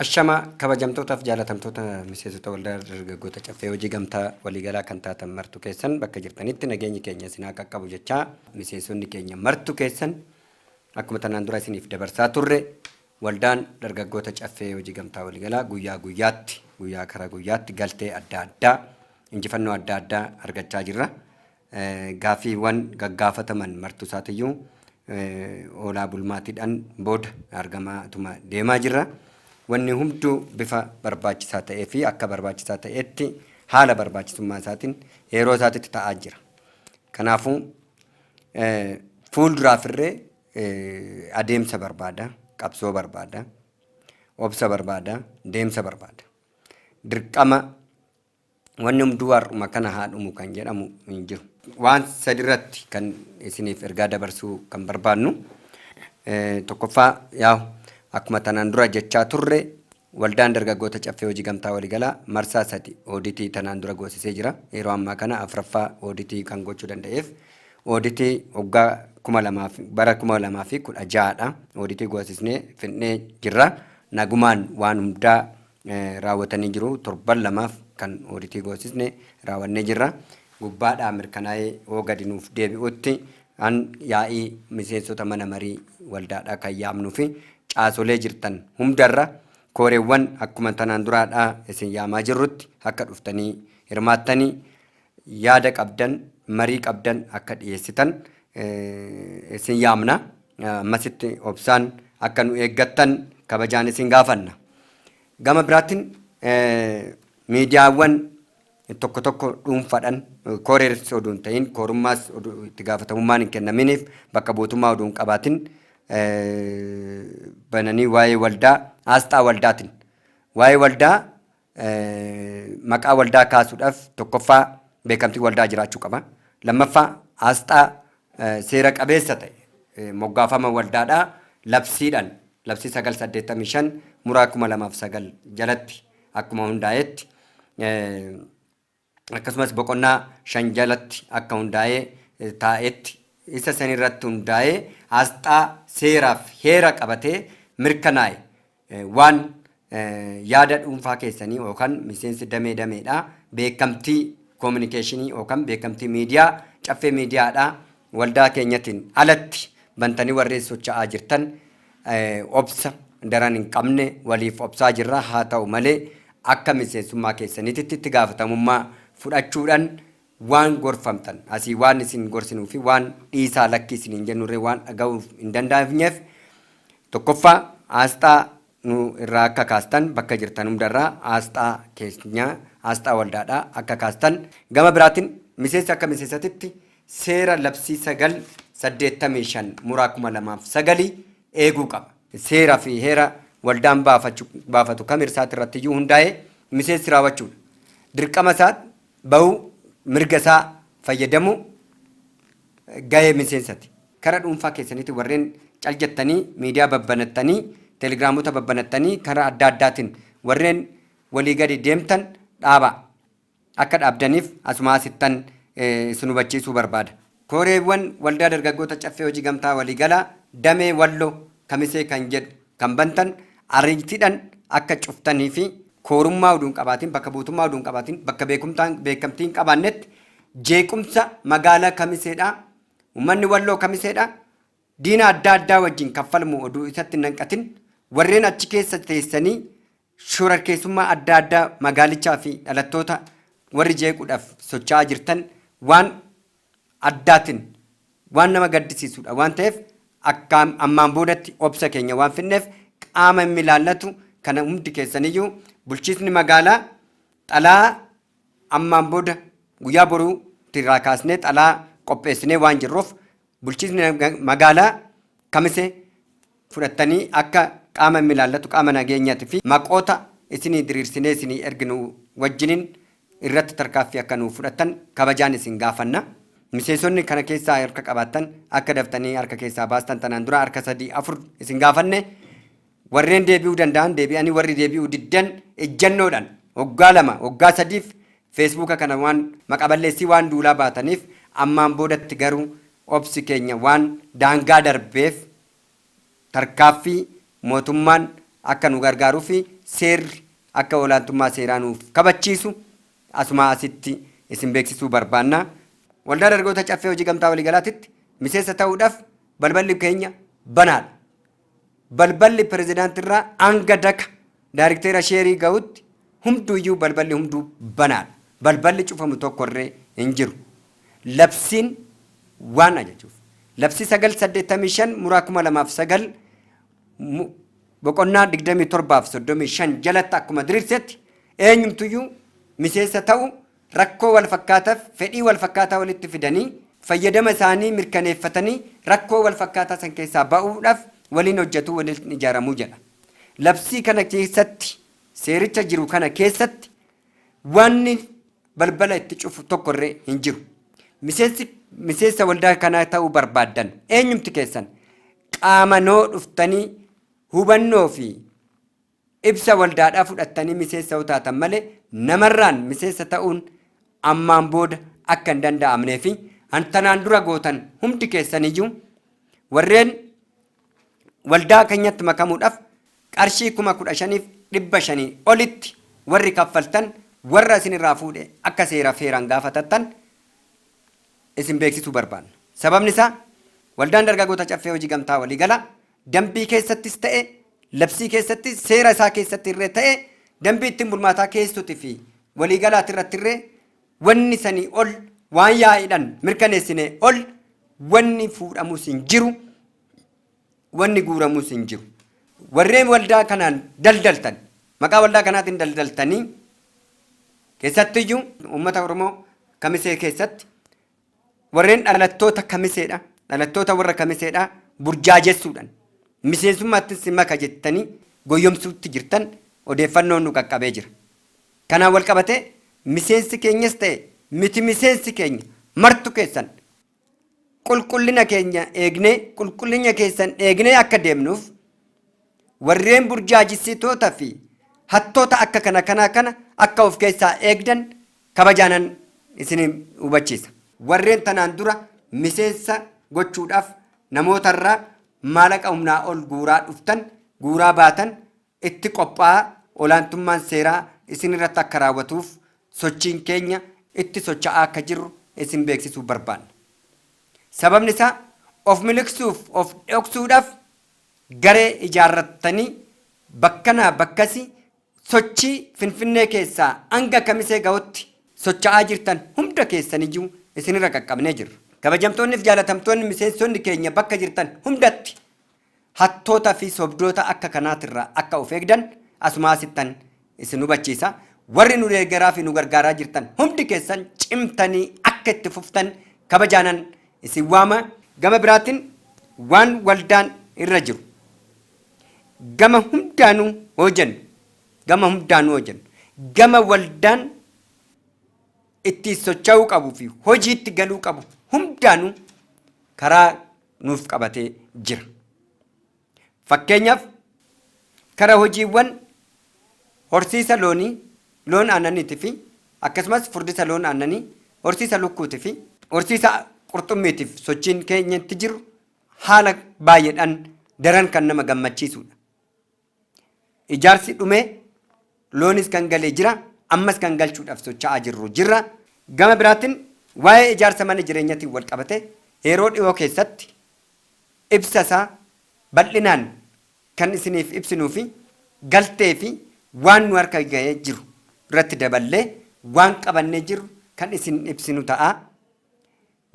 Ashama kabajamtootaaf jaalatamtoota miseensota waldaa dargaggoota caffee hojii gamtaa waliigalaa kan taatan martu keessan bakka jirtanitti nageenyi keenya isin haa qaqqabu jechaa miseensonni keenya martu keessan akkuma tanaan dura isiniif dabarsaa turre waldaan dargaggoota caffee hojii gamtaa waliigalaa guyyaa karaa guyyaatti galtee adda addaa injifannoo adda addaa argachaa jirra. Gaafiiwwan gaggaafataman martu isaatiyyuu oolaa bulmaatiidhaan booda argamaatuma deemaa jirra. Wanni hunduu bifa barbaachisaa ta'ee fi akka barbaachisaa ta'etti haala barbaachisummaa isaatiin yeroo isaatitti ta'aa jira. Kanaafuu fuulduraaf irree adeemsa barbaada, qabsoo barbaada, obsa barbaada, deemsa barbaada. Dirqama wanni hunduu har'uma kana haadhumu kan jedhamu hin jiru. Waan sadirratti kan isiniif ergaa dabarsuu kan barbaannu tokkoffaa akkuma tanaan dura jechaa turre waldaan dargaggoota caffee hojii gamtaa waliigalaa marsaa 3 ooditii tanaan dura goosisee jira. Yeroo ammaa kana afraffaa ooditii kan gochuu danda'eef ooditii waggaa 2016dha. Ooditii goosisnee fixnee jirra. Nagumaan waan hundaa raawwatanii jiru. Torban lamaaf kan ooditii goosisnee raawwannee jirra. Gubbaadhaa mirkanaa'ee hoo gadi nuuf deebi'utti an yaa'ii miseensota mana marii waldaadhaa kan yaamnuu fi caasolee jirtan hundarra kooreewwan akkuma tanaan duraadhaa isin yaamaa jirrutti akka dhuftanii hirmaattanii yaada qabdan marii qabdan akka dhiyeessitan isin yaamna. Ammasitti obsaan akka nu eeggattan kabajaan isin gaafanna. Gama biraatiin miidiyaawwan tokko tokko dhuunfaadhaan kooreersi oduun ta'in koorummaas itti gaafatamummaan hin kennaminiif bakka buutummaa oduun qabaatin bananii waa'ee waldaa asxaa waldaatiin waa'ee waldaa maqaa waldaa kaasuudhaaf tokkoffaa beekamtii waldaa jiraachuu qaba. Lammaffaa asxaa seera qabeessa ta'e moggaafama waldaadhaa labsiidhaan labsii 985 muraa 2009 jalatti akkuma hundaa'etti akkasumas boqonnaa 5 jalatti akka hundaa'ee taa'etti isa sanirratti hundaa'ee asxaa seeraaf heera qabatee mirkanaa'e waan yaada dhuunfaa keessanii yookaan miseensi dameedhaa beekamtii koominikeeshinii yookaan beekamtii miidiyaa caffee miidiyaadhaa waldaa keenyatiin alatti bantanii warreen socho'aa jirtan obsa daran hin qabne waliif obsaa jirra. Haa ta'u malee akka miseensummaa keessaniitti itti gaafatamummaa fudhachuudhaan waan gorfamtan asii waan isin gorsinuu fi waan dhiisaa lakkii isin hin jennurree waan dhaga'uuf hin danda'amneef tokkoffaa asxaa nu irraa akka kaastan bakka jirtan hundarraa asxaa keenya asxaa waldaadhaa akka kaastan. Gama biraatiin miseensi akka miseensatitti seera labsii 985 muraa 2009 eeguu qaba. Seeraa fi heera waldaan baafatu kam irsaati irratti iyyuu hundaa'ee miseensi raawwachuudha. Dirqama isaa bahuu mirga isaa fayyadamu gahee miseensati. Karaa dhuunfaa keessanitti warreen caljattanii miidiyaa babbanattanii teelegiraamoota babbanattanii karaa adda addaatiin warreen walii gadi deemtan dhaaba akka dhaabdaniif asuma asittan isin hubachiisuu barbaada. Kooreewwan waldaa dargaggoota caffee hojii gamtaa waliigalaa damee walloo kamisee kan jedhu kan bantan ariitiidhaan akka cuftanii fi koorummaa oduun qabaatiin bakka buutummaa oduun qabaatiin bakka beekamtiin qabaannetti jeequmsa magaalaa kamiseedhaa uummanni walloo kamiseedhaa diina adda addaa wajjin kaffalmu oduu isatti nanqatin warreen achi keessa teessanii shororkeessummaa adda addaa magaalichaa fi dhalattoota warri jeequudhaaf socho'aa jirtan waan addaatiin waan nama gaddisiisudha waan ta'eef akka ammaan boodatti obsa keenya waan finneef qaama hin ilaallatu kana hundi keessaniyyuu bulchiisni magaalaa xalaa ammaan booda guyyaa boruu irraa kaasnee xalaa qopheessinee waan jirruuf bulchiisni magaalaa kamisee fudhattanii akka qaama hin ilaallatu qaama nageenyaati fi maqoota isinii diriirsinee isinii erginu wajjiniin irratti tarkaaffii akka nuuf fudhattan kabajaan isin gaafanna. Miseensonni kana keessaa harka qabaattan akka daftanii harka keessaa baastan tanaan dura harka 3-4 isin gaafanne warreen deebi'uu danda'an deebi'anii warri deebi'uu diddan ejjannoodhaan waggaa 2 waggaa 3 feesbuuka kana waan maqaballeessii waan duulaa baataniif ammaan boodatti garuu obsi keenya waan daangaa darbeef tarkaaffii mootummaan akka nu gargaaruu fi seerri akka olaantummaa seeraa nuuf kabachiisu asuma asitti isin beeksisuu barbaanna. Waldaa dargaggoota caffee hojii gamtaa waliigalaatitti miseensa ta'uudhaaf balballi keenya banaadha. Balballi pirezidaantirraa hanga daka daayirikteera sheerii ga'utti hunduuyyuu balballi hunduu banaadha. Balballi cufamu tokkorree hin jiru. Labsiin waan ajajuuf. Labsii 985 muraa 2009 boqonnaa 27:35 jalatti akkuma diriirsetti eenyumtuyyuu miseensa ta'u rakkoo wal fakkaataaf fedhii wal fakkaataa walitti fidanii fayyadama isaanii mirkaneeffatanii rakkoo wal fakkaataa san keessaa ba'uudhaaf waliin hojjetu waliin ijaaramuu jedha. Labsii kana keessatti seericha jiru kana keessatti wanni balbala itti cufu tokkorree hin jiru. Miseensa waldaa kanaa ta'uu barbaaddan eenyumti keessan qaamanoo dhuftanii hubannoo fi ibsa waldaadhaa fudhattanii miseensa taatan malee namarraan miseensa ta'uun ammaan booda akka hin danda'amnee fi hantanaan dura gootan hundi keessaniyyuu warreen waldaa keenyatti makamuudhaaf qarshii 15,500 olitti warri kaffaltan warra isinirraa fuudhe akka seera feeraan gaafatattan isin beeksisuu barbaanna. Sababni isaa waldaan dargaggoota caffee hojii gamtaa waliigala dambii keessattis ta'e labsii keessatti seera isaa keessatti irree ta'e dambii ittiin bulmaataa keessutti fi waliigalaati irratti irree wanni sanii ol waan yaa'iidhaan mirkaneessine ol wanni fuudhamus hin jiru wanni guuramus hin jiru. Warreen waldaa kanaan daldaltan maqaa waldaa kanaatiin daldaltanii keessattiyyuu uummata Oromoo Kamisee keessatti warreen dhalattoota Kamiseedha dhalattoota warra Kamiseedha burjaajessuudhaan miseensummaatti simaka jettanii goyyomsuutti jirtan odeeffannoon nu qaqqabee jira. Kanaan wal qabatee miseensi keenyas ta'e miti miseensi keenya martu keessan qulqullina keenya eegnee qulqullina keessan eegnee akka deemnuuf warreen burjaajissitoota fi hattoota akka kana akka of keessaa eegdan kabajaanan isin hubachiisa. Warreen tanaan dura miseensa gochuudhaaf namootarraa maallaqa humnaa ol guuraa dhuftan guuraa baatan itti qophaa'aa olaantummaan seeraa isin irratti akka raawwatuuf sochiin keenya itti socho'aa akka jirru isin beeksisuu barbaanna. Sababni isaa of miliqsuuf of dhoksuudhaaf garee ijaarrattanii bakkanaa bakkasi sochii Finfinnee keessaa hanga Kamisee ga'utti socho'aa jirtan hunda keessaniyyuu isinirra qaqqabnee jirra. Kabajamtoonni fi jaalatamtoonni miseensonni keenya bakka jirtan hundatti hattoota fi sobdoota akka kanaatirraa akka of eegdan asumaasittan isin hubachiisa. Warri nu deeggaraa fi nu gargaaraa jirtan hundi keessan cimtanii akka itti fuftan kabajaanan isin waama. Gama biraatiin waan waldaan irra jiru gama hundaanuu hojjennu gama waldaan itti socho'uu qabu fi hojiitti galuu qabu hundaanuu karaa nuuf qabatee jira. Fakkeenyaaf karaa hojiiwwan horsiisa loon aannaniitii fi akkasumas furdisa loon aannanii horsiisa lukkuutii fi horsiisa qurxummiitiif sochiin keenyatti jiru haala baay'eedhaan daran kan nama gammachiisudha. Ijaarsi dhumee loonis kan galee jira ammas kan galchuudhaaf socho'aa jirra. Gama biraatiin waa'ee ijaarsa mana jireenyaatiin wal qabate yeroo dhiyoo keessatti ibsa isaa bal'inaan kan isiniif ibsinuu fi galtee fi waan nu harka ga'ee jiru irratti daballee waan qabannee jiru kan isin ibsinu ta'a.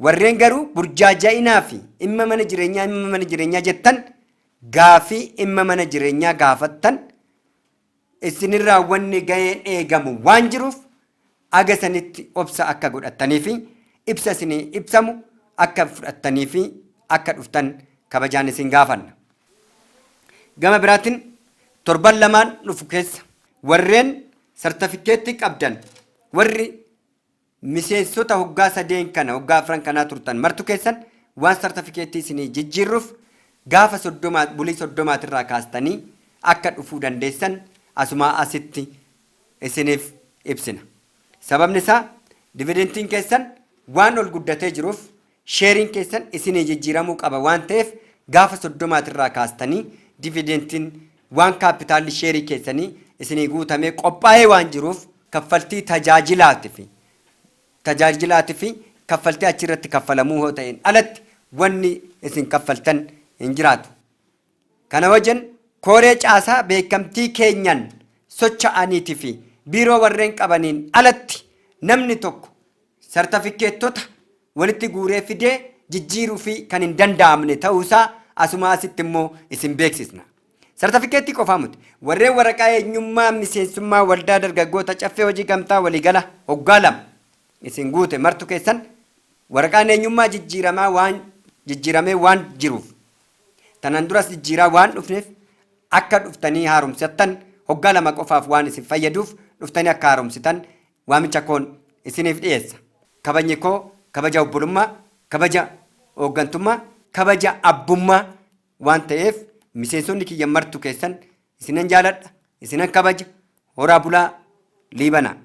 Warreen garuu burjaaja'inaa fi dhimma mana jireenyaa jettan gaafii dhimma mana jireenyaa gaafattan isinirraa wanni ga'een eegamu waan jiruuf aga sanitti obsa akka godhattanii fi ibsa isinii ibsamu akka fudhattanii fi akka dhuftan kabajaan isin gaafanna. Gama biraatiin torban lamaan dhufu keessa warreen sartifikeettii qabdan warri miseensota hoggaa 3 kana hoggaa 4 kanaa turtan martu keessan waan sartifikeettii isinii jijjiirruuf gaafa 30 bulii 30 irraa kaastanii akka dhufuu dandeessan asuma asitti isiniif ibsina. Sababni isaa dividentiin keessan waan ol guddatee jiruuf sheeriin keessan isinii jijjiiramuu qaba waan ta'eef gaafa 30 irraa kaastanii dividentiin waan kaapitaalli sheerii keessanii isinii guutamee qophaa'ee waan jiruuf kaffaltii tajaajilaatii fi kaffaltii achirratti kaffalamuu yoo ta'een alatti wanni isin kaffaltan hin jiraatu. Kana wajjin kooree caasaa beekamtii keenyan socho'aniitii fi biiroo warreen qabaniin alatti namni tokko sartifikeettota walitti guuree fidee jijjiiruu fi kan hin danda'amne ta'uusaa asuma asitti immoo isin beeksisna. Sartifikeettii qofaa miti warreen waraqaa eenyummaa miseensummaa waldaa dargaggoota caffee hojii gamtaa waliigala hoggaa 2 isin guute martu keessan waraqaan eenyummaa jijjiiramee waan jiruuf tanan duras jijjiiraa waan dhufneef akka dhuftanii haaromsatan hoggaa 2 qofaaf waan isin fayyaduuf dhuftanii akka haaromsitan waamicha koon isiniif dhiyeessa. Kabajni koo kabaja obbolummaa, kabaja hooggantummaa, kabaja abbummaa waan ta'eef miseensonni kiyya martu keessan isinan jaaladha, isinan kabaja. Horaa bulaa Liibanaa.